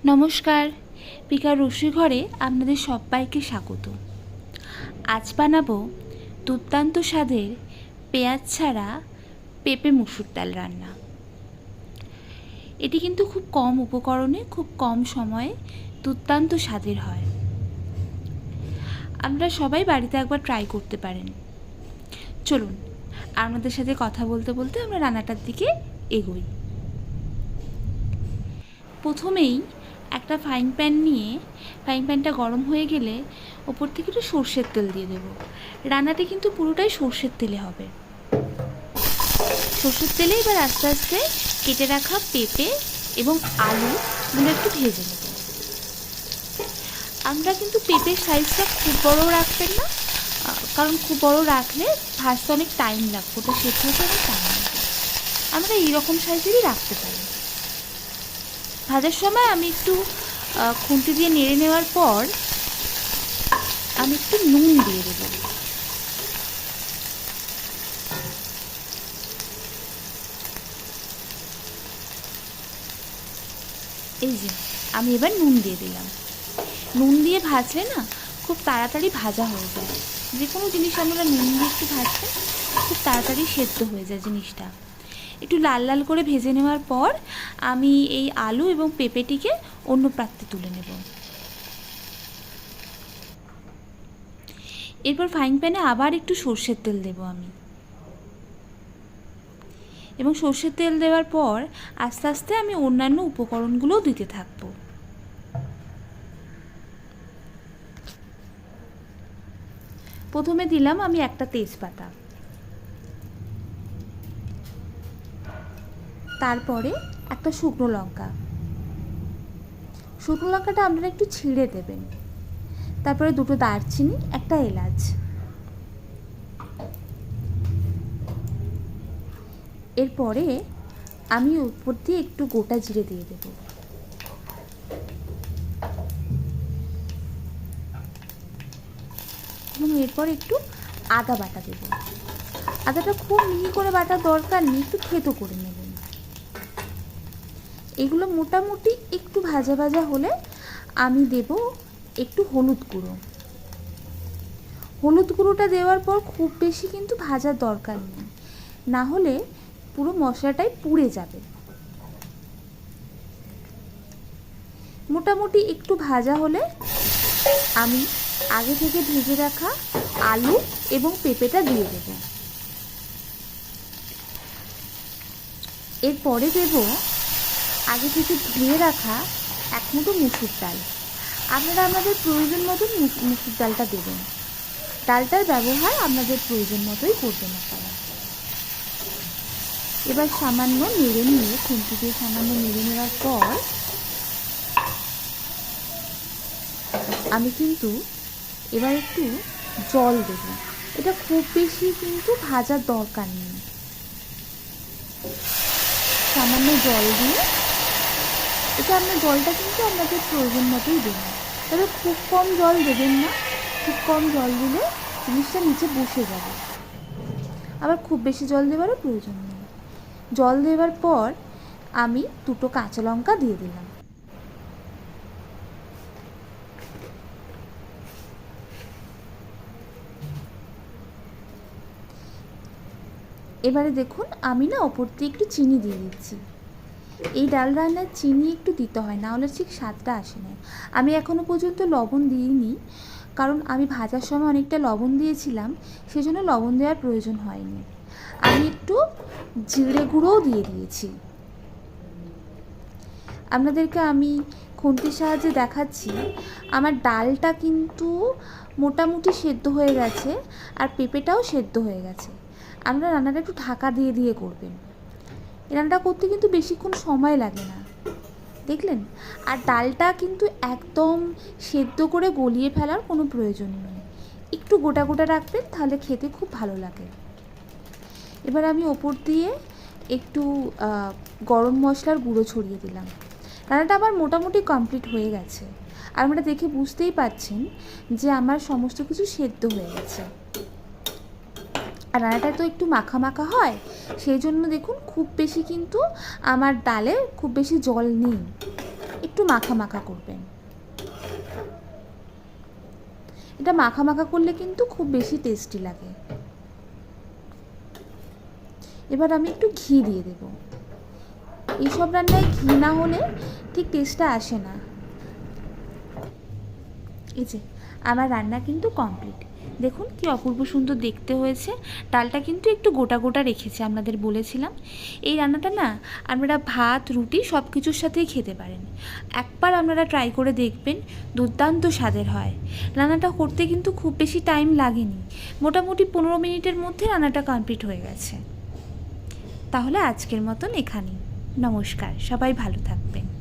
নমস্কার, পিকার রসুইঘরে আপনাদের সবাইকে স্বাগত। আজ বানাবো দুর্দান্ত স্বাদের পেঁয়াজ ছাড়া পেঁপে মুসুর ডাল রান্না। এটি কিন্তু খুব কম উপকরণে খুব কম সময়ে দুর্দান্ত স্বাদের হয়। আপনারা সবাই বাড়িতে একবার ট্রাই করতে পারেন। চলুন আপনাদের সাথে কথা বলতে বলতে আমরা রান্নাটার দিকে এগোই। প্রথমেই একটা ফ্রাইং প্যান নিয়ে ফ্রাইং প্যানটা গরম হয়ে গেলে ওপর থেকে একটু সর্ষের তেল দিয়ে দেবো। রান্নাটি কিন্তু পুরোটাই সর্ষের তেলে হবে। সর্ষের তেলে এবার আস্তে আস্তে কেটে রাখা পেঁপে এবং আলুগুলো একটু ভেজে নেব। আমরা কিন্তু পেঁপের সাইজটা খুব বড় রাখবেন না, কারণ খুব বড় রাখলে ভাজতে অনেক টাইম লাগবে, ওটা সেদ্ধ হতে অনেক টাইম লাগবে। আমরা এইরকম সাইজেরই রাখতে পারি। ভাজার সময় আমি একটু খুন্তি দিয়ে নেড়ে নেওয়ার পর আমি একটু নুন দিয়ে দেব। এই যে আমি এবার নুন দিয়ে দিলাম। নুন দিয়ে ভাজলে না খুব তাড়াতাড়ি ভাজা হয়ে যায়। যে কোনো জিনিস আমরা নুন দিয়ে একটু ভাজলে খুব তাড়াতাড়ি সেদ্ধ হয়ে যায় জিনিসটা। একটু লাল লাল করে ভেজে নেওয়ার পর আমি এই আলু এবং পেঁপেটিকে অন্য পাত্রে তুলে নেব। এরপর ফ্রাইং প্যানে আবার একটু সর্ষের তেল দেব আমি, এবং সর্ষের তেল দেওয়ার পর আস্তে আস্তে আমি অন্যান্য উপকরণগুলোও দিতে থাকব। প্রথমে দিলাম আমি একটা তেজপাতা, তারপরে একটা শুকনো লঙ্কা। শুকনো লঙ্কাটা আপনারা একটু ছিঁড়ে দেবেন। তারপরে দুটো দারচিনি, একটা এলাচ। এরপরে আমি উপর দিয়ে একটু গোটা জিরে দিয়ে দেব। এবং এরপর একটু আদা বাটা দেব। আদাটা খুব মিহি করে বাটার দরকার নেই, একটু থেতো করে নেবেন। এগুলো মোটামুটি একটু ভাজা ভাজা হলে আমি দেব একটু হলুদ গুঁড়ো। হলুদ গুঁড়োটা দেওয়ার পর খুব বেশি কিন্তু ভাজার দরকার নেই, না হলে পুরো মশলাটাই পুড়ে যাবে। মোটামুটি একটু ভাজা হলে আমি আগে থেকে ভেজে রাখা আলু এবং পেঁপেটা দিয়ে দেব। এরপরে দেব আগে থেকে ধুয়ে রাখা এক মুঠো মুসুর ডাল। আপনারা আপনাদের প্রয়োজন মতন মুসুর ডালটা দেবেন। ডালটার ব্যবহার আপনাদের প্রয়োজন মতোই করবেন আপনারা। এবার সামান্য নেড়ে নিয়ে খুন্তি দিয়ে সামান্য নেড়ে নেওয়ার পর আমি কিন্তু এবার একটু জল দেব। এটা খুব বেশি কিন্তু ভাজার দরকার নেই। সামান্য জল দিয়ে এটা আপনার জলটা কিন্তু আপনাদের প্রয়োজন মতোই দেবেন, তবে খুব কম জল দেবেন না। খুব কম জল দিলে জিনিসটা নিচে বসে যাবে। আবার খুব বেশি জল দেওয়ারও প্রয়োজন নেই। জল দেওয়ার পর আমি দুটো কাঁচা লঙ্কা দিয়ে দিলাম। এবারে দেখুন আমি না ওপর দিয়ে একটু চিনি দিয়ে দিচ্ছি। এই ডাল রান্নার চিনি একটু দিতে হয়, না হলে ঠিক স্বাদটা আসে না। আমি এখনও পর্যন্ত লবণ দিইনি, কারণ আমি ভাজার সময় অনেকটা লবণ দিয়েছিলাম, সেজন্য লবণ দেওয়ার প্রয়োজন হয়নি। আমি একটু জিরে গুঁড়োও দিয়ে দিয়েছি। আপনাদেরকে আমি খুন্তির সাহায্যে দেখাচ্ছি আমার ডালটা কিন্তু মোটামুটি সেদ্ধ হয়ে গেছে, আর পেঁপেটাও সেদ্ধ হয়ে গেছে। আপনারা রান্নাটা একটু ঢাকা দিয়ে দিয়ে করবেন। এই রান্নাটা করতে কিন্তু বেশিক্ষণ সময় লাগে না, দেখলেন? আর ডালটা কিন্তু একদম সেদ্ধ করে গলিয়ে ফেলার কোনো প্রয়োজন নেই, একটু গোটা গোটা রাখবেন, তাহলে খেতে খুব ভালো লাগে। এবার আমি ওপর দিয়ে একটু গরম মশলার গুঁড়ো ছড়িয়ে দিলাম। রান্নাটা আমার মোটামুটি কমপ্লিট হয়ে গেছে, আর আপনারা দেখে বুঝতেই পারছেন যে আমার সমস্ত কিছু সেদ্ধ হয়ে গেছে। আর রান্নাটা তো একটু মাখা মাখা হয়, সেই জন্য দেখুন খুব বেশি কিন্তু আমার ডালে খুব বেশি জল নেই। একটু মাখা মাখা করবেন। এটা মাখা মাখা করলে কিন্তু খুব বেশি টেস্টি লাগে। এবার আমি একটু ঘি দিয়ে দেব। এইসব রান্নায় ঘি না হলে ঠিক টেস্টটা আসে না। এই যে আমার রান্না কিন্তু কমপ্লিট। দেখুন কি অপূর্ব সুন্দর দেখতে হয়েছে। ডালটা কিন্তু একটু গোটা গোটা রেখেছি, আপনাদের বলেছিলাম। এই রান্নাটা না আপনারা ভাত রুটি সব কিছুর সাথেই খেতে পারেন। একবার আপনারা ট্রাই করে দেখবেন, দুর্দান্ত স্বাদের হয়। রান্নাটা করতে কিন্তু খুব বেশি টাইম লাগেনি, মোটামুটি 15 মিনিটের মধ্যে রান্নাটা কমপ্লিট হয়ে গেছে। তাহলে আজকের মতন এখানেই। নমস্কার, সবাই ভালো থাকবেন।